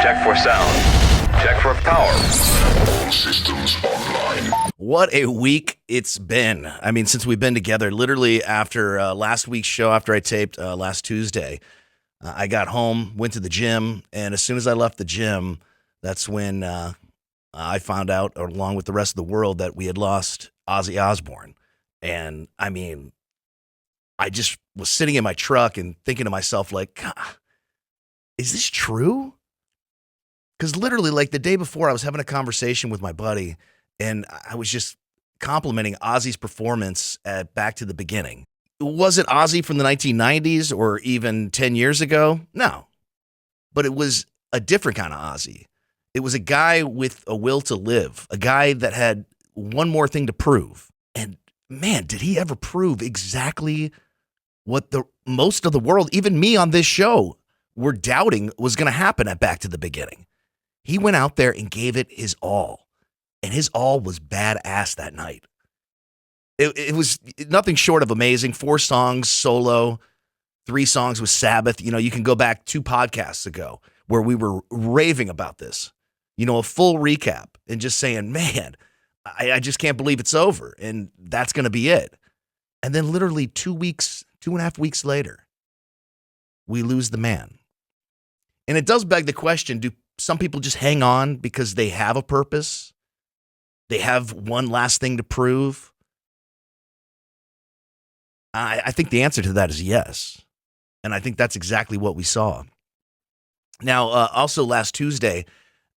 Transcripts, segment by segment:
Check for sound. Check for power. All systems online. What a week it's been. I mean, since we've been together, literally after last week's show, after I taped last Tuesday, I got home, went to the gym, and as soon as I left the gym, that's when I found out, along with the rest of the world, that we had lost Ozzy Osbourne. And I mean, I just was sitting in my truck and thinking to myself, like, God, is this true? Because literally, like the day before, I was having a conversation with my buddy, and I was just complimenting Ozzy's performance at Back to the Beginning. Was it Ozzy from the 1990s or even 10 years ago? No. But it was a different kind of Ozzy. It was a guy with a will to live, a guy that had one more thing to prove. And man, did he ever prove exactly what the most of the world, even me on this show, were doubting was going to happen at Back to the Beginning. He went out there and gave it his all. And his all was badass that night. It was nothing short of amazing. 4 songs solo, 3 songs with Sabbath. You know, you can go back 2 podcasts ago where we were raving about this. You know, a full recap and just saying, man, I just can't believe it's over. And that's going to be it. And then literally 2.5 weeks later, we lose the man. And it does beg the question, do some people just hang on because they have a purpose? They have one last thing to prove? I think the answer to that is yes. And I think that's exactly what we saw. Now, also last Tuesday,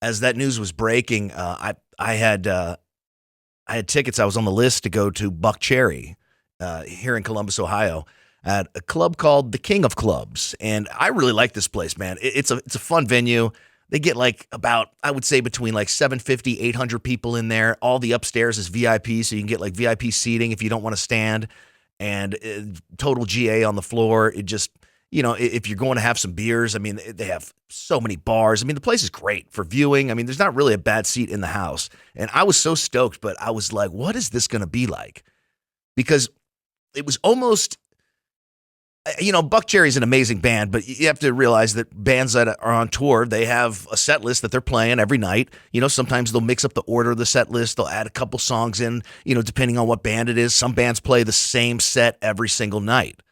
as that news was breaking, I had tickets. I was on the list to go to Buck Cherry here in Columbus, Ohio, at a club called the King of Clubs. And I really like this place, man. It's a fun venue. They get like about, I would say, between like 750, 800 people in there. All the upstairs is VIP, so you can get like VIP seating if you don't want to stand. And total GA on the floor. It just, you know, if you're going to have some beers, I mean, they have so many bars. I mean, the place is great for viewing. I mean, there's not really a bad seat in the house. And I was so stoked, but I was like, what is this going to be like? Because it was almost, you know, Buck Cherry's an amazing band, but you have to realize that bands that are on tour, they have a set list that they're playing every night. You know, sometimes they'll mix up the order of the set list. They'll add a couple songs in, you know, depending on what band it is. Some bands play the same set every single night.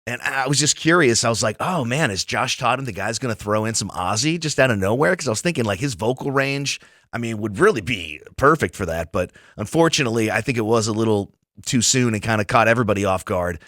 And I was just curious. I was like, oh, man, is Josh Todd and the guys going to throw in some Ozzy just out of nowhere? Because I was thinking like his vocal range, I mean, would really be perfect for that. But unfortunately, I think it was a little too soon and kind of caught everybody off guard.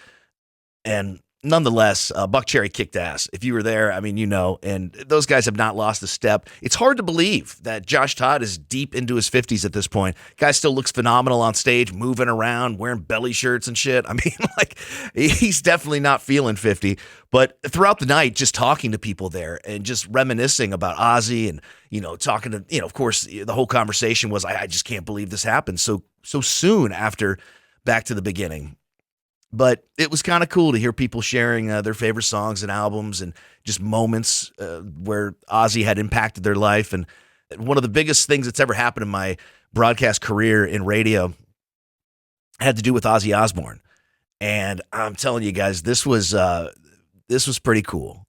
And nonetheless, Buck Cherry kicked ass. If you were there, I mean, you know, and those guys have not lost a step. It's hard to believe that Josh Todd is deep into his 50s at this point. Guy still looks phenomenal on stage, moving around, wearing belly shirts and shit. I mean, like, he's definitely not feeling 50. But throughout the night, just talking to people there and just reminiscing about Ozzy and, you know, talking to, you know, of course, the whole conversation was, I just can't believe this happened so soon after Back to the Beginning. But it was kind of cool to hear people sharing their favorite songs and albums and just moments where Ozzy had impacted their life. And one of the biggest things that's ever happened in my broadcast career in radio had to do with Ozzy Osbourne. And I'm telling you guys, this was pretty cool.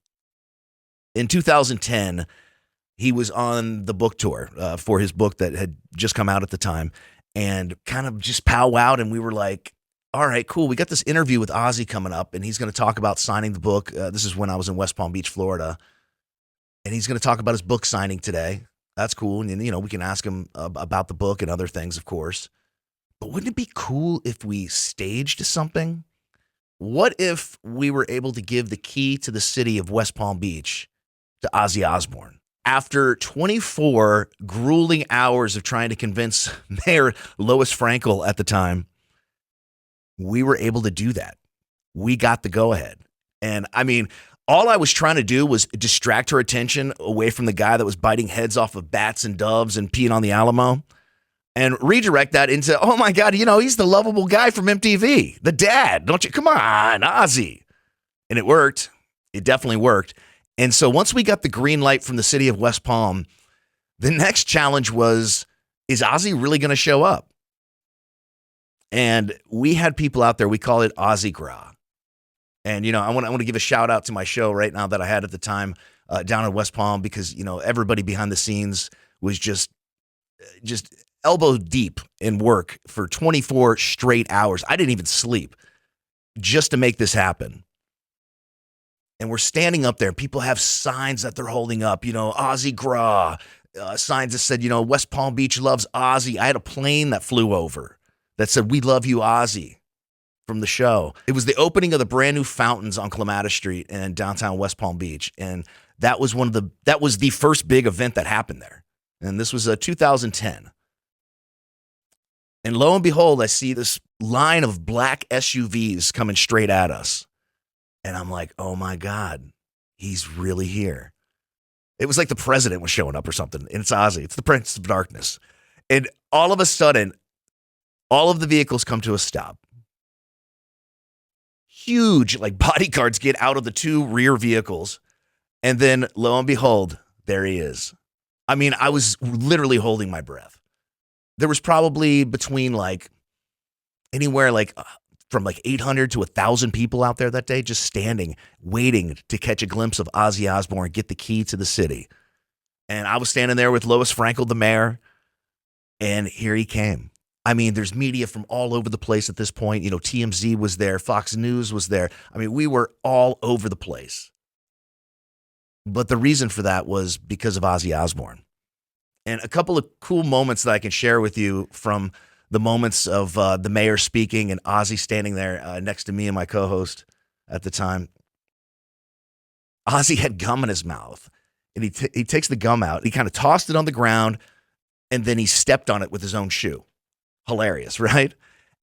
In 2010, he was on the book tour for his book that had just come out at the time, and kind of just powwowed, and we were like, all right, cool. We got this interview with Ozzy coming up, and he's going to talk about signing the book. This is when I was in West Palm Beach, Florida. And he's going to talk about his book signing today. That's cool. And, you know, we can ask him about the book and other things, of course. But wouldn't it be cool if we staged something? What if we were able to give the key to the city of West Palm Beach to Ozzy Osbourne? After 24 grueling hours of trying to convince Mayor Lois Frankel at the time, we were able to do that. We got the go-ahead. And, I mean, all I was trying to do was distract her attention away from the guy that was biting heads off of bats and doves and peeing on the Alamo and redirect that into, oh, my God, you know, he's the lovable guy from MTV, the dad. Don't you? Come on, Ozzy. And it worked. It definitely worked. And so once we got the green light from the city of West Palm, the next challenge was, is Ozzy really going to show up? And we had people out there, we call it Ozzy Gra. And, you know, I want to give a shout out to my show right now that I had at the time, down in West Palm because, everybody behind the scenes was just elbow deep in work for 24 straight hours. I didn't even sleep just to make this happen. And we're standing up there. People have signs that they're holding up, Ozzy Gra, signs that said, West Palm Beach loves Ozzy. I had a plane that flew over that said, we love you, Ozzy, from the show. It was the opening of the brand new fountains on Clematis Street in downtown West Palm Beach. And that was the first big event that happened there. And this was 2010. And lo and behold, I see this line of black SUVs coming straight at us. And I'm like, oh my God, he's really here. It was like the president was showing up or something. And it's Ozzy. It's the Prince of Darkness. And all of a sudden, all of the vehicles come to a stop. Huge, bodyguards get out of the two rear vehicles. And then lo and behold, there he is. I mean, I was literally holding my breath. There was probably between anywhere from 800 to 1,000 people out there that day just standing, waiting to catch a glimpse of Ozzy Osbourne, get the key to the city. And I was standing there with Lois Frankel, the mayor, and here he came. I mean, there's media from all over the place at this point. TMZ was there. Fox News was there. I mean, we were all over the place. But the reason for that was because of Ozzy Osbourne. And a couple of cool moments that I can share with you from the moments of the mayor speaking and Ozzy standing there next to me and my co-host at the time. Ozzy had gum in his mouth, and he takes the gum out. He kind of tossed it on the ground, and then he stepped on it with his own shoe. Hilarious, right?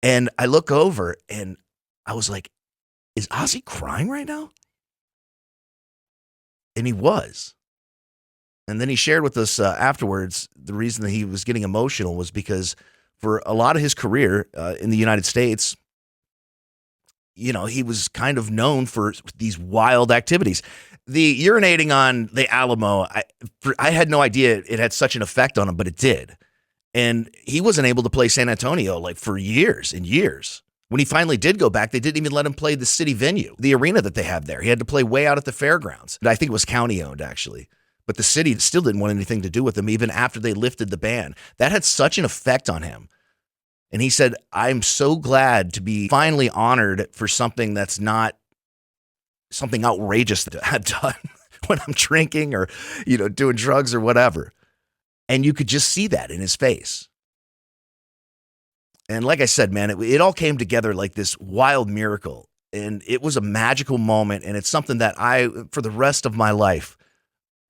And I look over, and I was like, is Ozzy crying right now? And he was. And then he shared with us afterwards the reason that he was getting emotional was because for a lot of his career in the United States, he was kind of known for these wild activities. The urinating on the Alamo, I had no idea it had such an effect on him, but it did. And he wasn't able to play San Antonio for years and years. When he finally did go back, they didn't even let him play the city venue, the arena that they have there. He had to play way out at the fairgrounds. I think it was county owned, actually. But the city still didn't want anything to do with him, even after they lifted the ban. That had such an effect on him. And he said, I'm so glad to be finally honored for something that's not something outrageous that I've done when I'm drinking or, doing drugs or whatever. And you could just see that in his face. And like I said, man, it all came together like this wild miracle. And it was a magical moment. And it's something that I, for the rest of my life,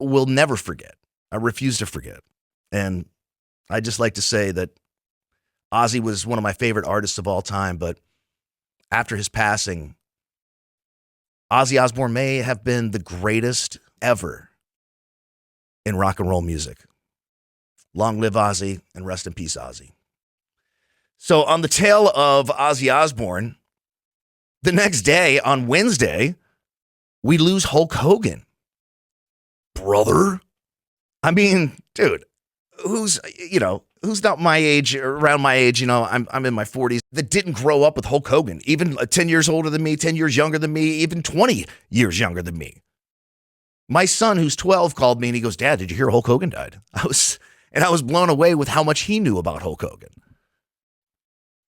will never forget. I refuse to forget. And I just like to say that Ozzy was one of my favorite artists of all time, but after his passing, Ozzy Osbourne may have been the greatest ever in rock and roll music. Long live Ozzy and rest in peace, Ozzy. So on the tail of Ozzy Osbourne, the next day on Wednesday, we lose Hulk Hogan. Brother. I mean, dude, who's not my age, around my age, I'm in my 40s, that didn't grow up with Hulk Hogan, even 10 years older than me, 10 years younger than me, even 20 years younger than me. My son, who's 12, called me and he goes, Dad, did you hear Hulk Hogan died? I was blown away with how much he knew about Hulk Hogan.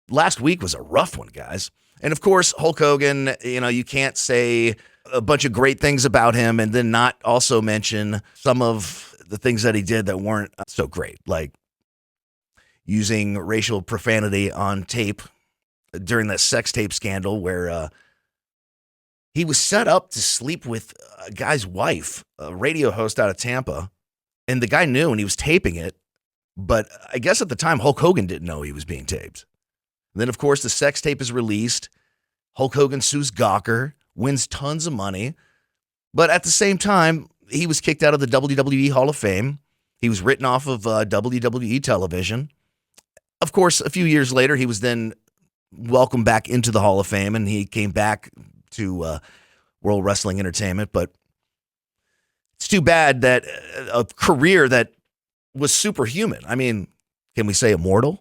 Last week was a rough one, guys. And of course, Hulk Hogan, you can't say a bunch of great things about him and then not also mention some of the things that he did that weren't so great, like using racial profanity on tape during that sex tape scandal where he was set up to sleep with a guy's wife, a radio host out of Tampa, and the guy knew and he was taping it, but I guess at the time Hulk Hogan didn't know he was being taped. And then, of course, the sex tape is released. Hulk Hogan sues Gawker, wins tons of money. But at the same time, he was kicked out of the WWE Hall of Fame. He was written off of WWE television. Of course, a few years later, he was then welcomed back into the Hall of Fame, and he came back to World Wrestling Entertainment. But it's too bad that a career that was superhuman, I mean, can we say immortal,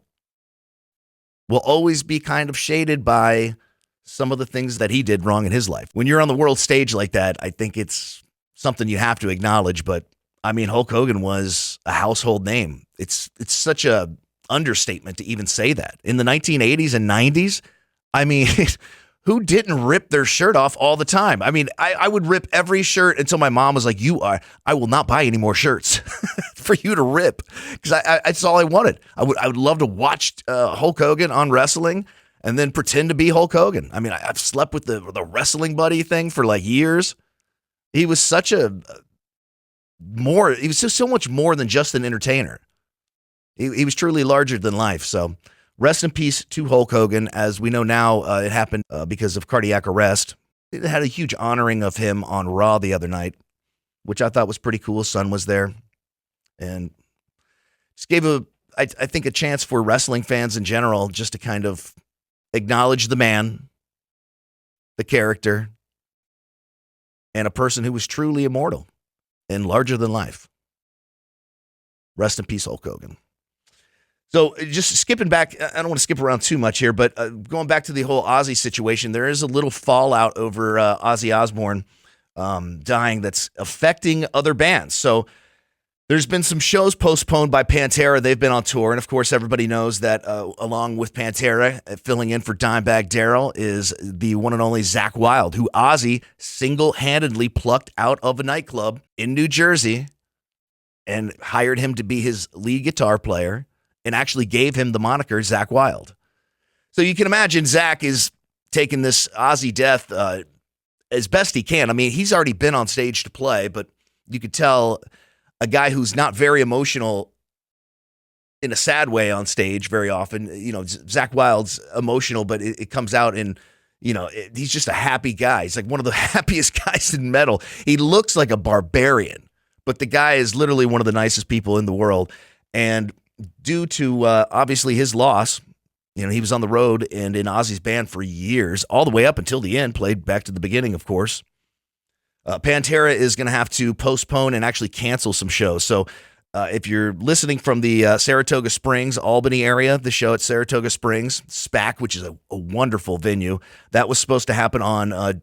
will always be kind of shaded by some of the things that he did wrong in his life. When you're on the world stage like that, I think it's something you have to acknowledge, but I mean, Hulk Hogan was a household name. It's such a understatement to even say that. In the 1980s and 90s, I mean, who didn't rip their shirt off all the time? I mean, I would rip every shirt until my mom was like, I will not buy any more shirts for you to rip, because that's all I wanted. I would love to watch Hulk Hogan on wrestling and then pretend to be Hulk Hogan. I mean, I've slept with the wrestling buddy thing for like years. He was such he was just so much more than just an entertainer. He was truly larger than life. So rest in peace to Hulk Hogan. As we know now, it happened because of cardiac arrest. It had a huge honoring of him on Raw the other night, which I thought was pretty cool. His son was there, and just gave I think, a chance for wrestling fans in general just to kind of acknowledge the man, the character, and a person who was truly immortal and larger than life. Rest in peace, Hulk Hogan. So just skipping back, I don't want to skip around too much here, but going back to the whole Ozzy situation, there is a little fallout over Ozzy Osbourne dying that's affecting other bands. So there's been some shows postponed by Pantera. They've been on tour, and of course, everybody knows that along with Pantera, filling in for Dimebag Darrell is the one and only Zakk Wylde, who Ozzy single-handedly plucked out of a nightclub in New Jersey and hired him to be his lead guitar player and actually gave him the moniker Zakk Wylde. So you can imagine Zakk is taking this Ozzy death as best he can. I mean, he's already been on stage to play, but you could tell a guy who's not very emotional in a sad way on stage very often. You know, Zakk Wylde's emotional, but it comes out in, he's just a happy guy. He's like one of the happiest guys in metal. He looks like a barbarian, but the guy is literally one of the nicest people in the world. And due to obviously his loss, he was on the road and in Ozzy's band for years, all the way up until the end, played back to the beginning, of course. Pantera is going to have to postpone and actually cancel some shows. So if you're listening from the Saratoga Springs, Albany area, the show at Saratoga Springs, SPAC, which is a wonderful venue, that was supposed to happen on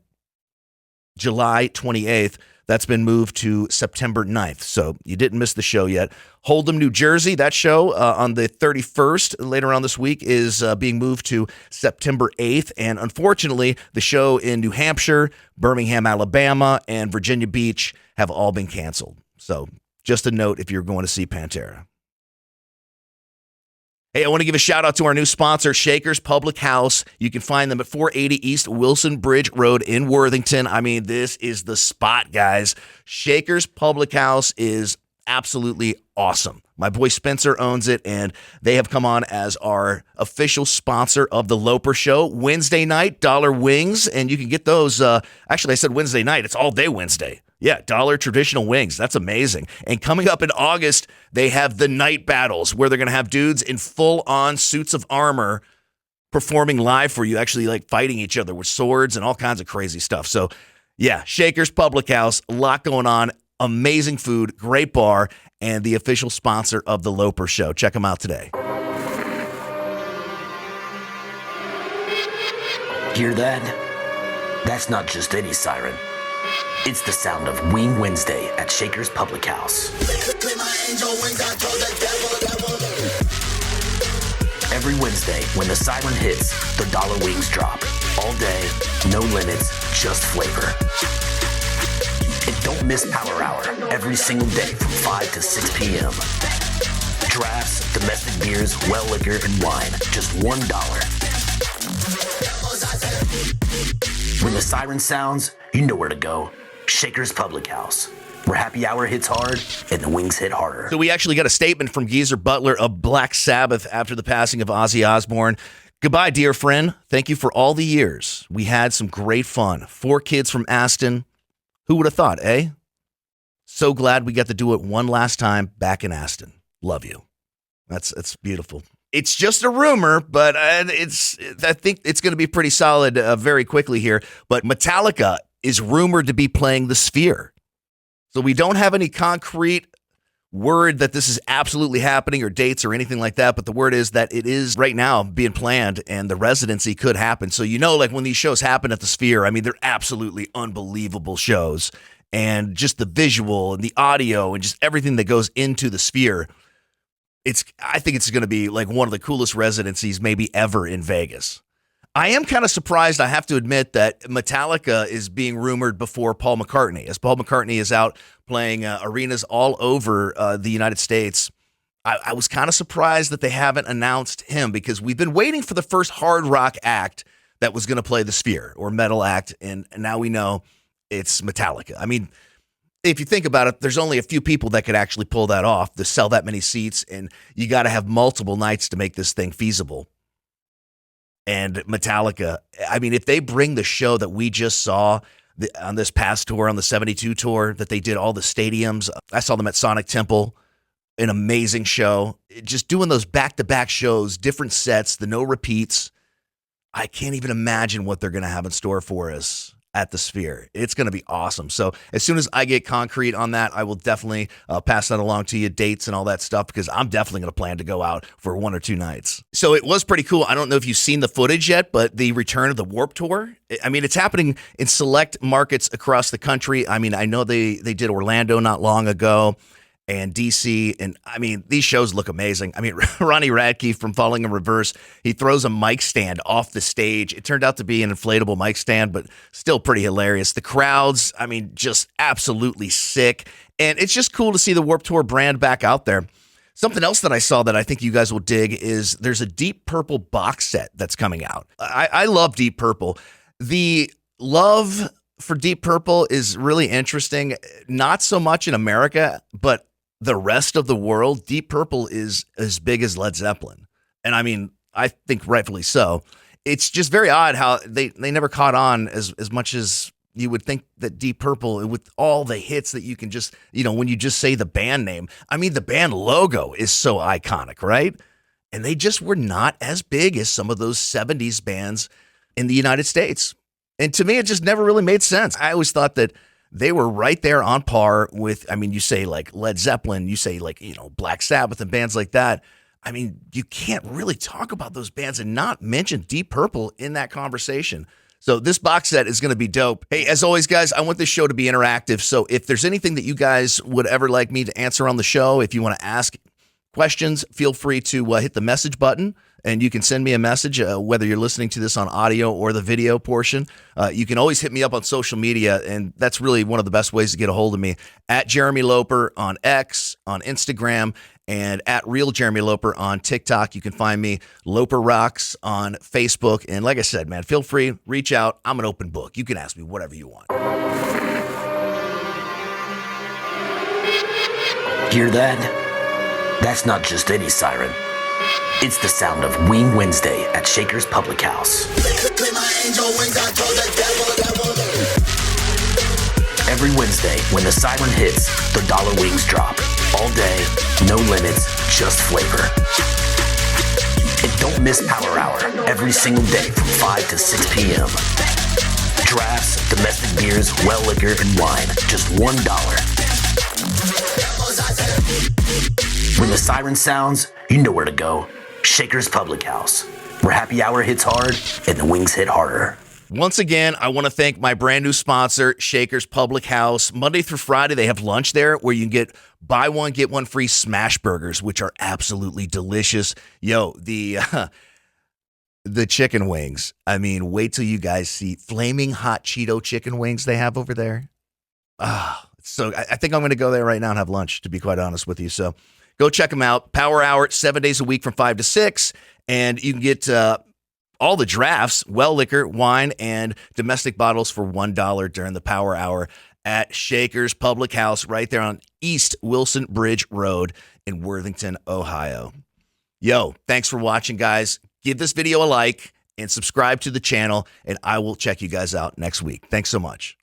July 28th. That's been moved to September 9th. So you didn't miss the show yet. Hold'em, New Jersey, that show on the 31st later on this week is being moved to September 8th. And unfortunately, the show in New Hampshire, Birmingham, Alabama, and Virginia Beach have all been canceled. So just a note if you're going to see Pantera. Hey, I want to give a shout out to our new sponsor, Shakers Public House. You can find them at 480 East Wilson Bridge Road in Worthington. I mean, this is the spot, guys. Shakers Public House is absolutely awesome. My boy Spencer owns it, and they have come on as our official sponsor of the Loper Show. Wednesday night, $1 wings, and you can get those. Actually, I said Wednesday night. It's all day Wednesday. Yeah, $1 traditional wings. That's amazing. And coming up in August, they have the night battles where they're going to have dudes in full-on suits of armor performing live for you, actually like fighting each other with swords and all kinds of crazy stuff. So, yeah, Shakers Public House, a lot going on. Amazing food, great bar, and the official sponsor of the Loper Show. Check them out today. Hear that? That's not just any siren. It's the sound of Wing Wednesday at Shakers Public House. Every Wednesday, when the siren hits, the $1 wings drop. All day, no limits, just flavor. And don't miss Power Hour every single day from 5 to 6 p.m. Drafts, domestic beers, well liquor, and wine, just $1. When the siren sounds, you know where to go. Shakers Public House, where happy hour hits hard and the wings hit harder. So we actually got a statement from Geezer Butler of Black Sabbath after the passing of Ozzy Osbourne. Goodbye, dear friend. Thank you for all the years. We had some great fun. 4 kids from Aston. Who would have thought, eh? So glad we got to do it one last time back in Aston. Love you. That's beautiful. It's just a rumor, but I think it's going to be pretty solid very quickly here. But Metallica is rumored to be playing the Sphere. So we don't have any concrete word that this is absolutely happening or dates or anything like that, but the word is that it is right now being planned and the residency could happen. So like when these shows happen at the Sphere, I mean, they're absolutely unbelievable shows. and just the visual and the audio and just everything that goes into the Sphere. I think it's going to be like one of the coolest residencies maybe ever in Vegas. I am kind of surprised, I have to admit, that Metallica is being rumored before Paul McCartney, as Paul McCartney is out playing arenas all over the United States. I was kind of surprised that they haven't announced him, because we've been waiting for the first hard rock act that was going to play the Sphere, or metal act, and now we know it's Metallica. I mean, if you think about it, there's only a few people that could actually pull that off, to sell that many seats, and you got to have multiple nights to make this thing feasible. And Metallica, I mean, if they bring the show that we just saw on this past tour, on the 72 tour, that they did all the stadiums. I saw them at Sonic Temple, an amazing show. Just doing those back-to-back shows, different sets, the no repeats. I can't even imagine what they're going to have in store for us at the Sphere. It's going to be awesome. So as soon as I get concrete on that, I will definitely pass that along to you, dates and all that stuff, because I'm definitely going to plan to go out for 1 or 2 nights. So it was pretty cool. I don't know if you've seen the footage yet, but the return of the Warped Tour, I mean, it's happening in select markets across the country. I mean, I know they did Orlando not long ago, and DC, and I mean, these shows look amazing. I mean, Ronnie Radke from Falling in Reverse, he throws a mic stand off the stage. It turned out to be an inflatable mic stand, but still pretty hilarious. The crowds, I mean, just absolutely sick. And it's just cool to see the Warped Tour brand back out there. Something else that I saw that I think you guys will dig is there's a Deep Purple box set that's coming out. I love Deep Purple. The love for Deep Purple is really interesting. Not so much in America, but the rest of the world, Deep Purple is as big as Led Zeppelin. And I mean, I think rightfully so. It's just very odd how they never caught on as much as you would think that Deep Purple, with all the hits that you can just, when you just say the band name, I mean, the band logo is so iconic, right? And they just were not as big as some of those 70s bands in the United States. And to me, it just never really made sense. I always thought that they were right there on par with, I mean, you say like Led Zeppelin, you say like, Black Sabbath and bands like that. I mean, you can't really talk about those bands and not mention Deep Purple in that conversation. So this box set is going to be dope. Hey, as always, guys, I want this show to be interactive. So if there's anything that you guys would ever like me to answer on the show, if you want to ask questions, feel free to hit the message button. And you can send me a message, whether you're listening to this on audio or the video portion. You can always hit me up on social media, and that's really one of the best ways to get a hold of me. At Jeremy Loper on X, on Instagram, and at Real Jeremy Loper on TikTok. You can find me, Loper Rocks, on Facebook. And like I said, man, feel free, reach out. I'm an open book. You can ask me whatever you want. Hear that? That's not just any siren. It's the sound of Wing Wednesday at Shaker's Public House. Every Wednesday, when the siren hits, the dollar wings drop. All day, no limits, just flavor. And don't miss Power Hour every single day from 5 to 6 p.m. Drafts, domestic beers, well liquor, and wine, just $1. When the siren sounds, you know where to go. Shaker's Public House, where happy hour hits hard and the wings hit harder. Once again, I want to thank my brand new sponsor, Shaker's Public House. Monday through Friday, they have lunch there where you can get buy one, get one free smash burgers, which are absolutely delicious. Yo, the chicken wings. I mean, wait till you guys see flaming hot Cheeto chicken wings they have over there. So I think I'm going to go there right now and have lunch, to be quite honest with you. So go check them out. Power Hour, 7 days a week from 5 to 6. And you can get all the drafts, well liquor, wine, and domestic bottles for $1 during the Power Hour at Shaker's Public House right there on East Wilson Bridge Road in Worthington, Ohio. Yo, thanks for watching, guys. Give this video a like and subscribe to the channel, and I will check you guys out next week. Thanks so much.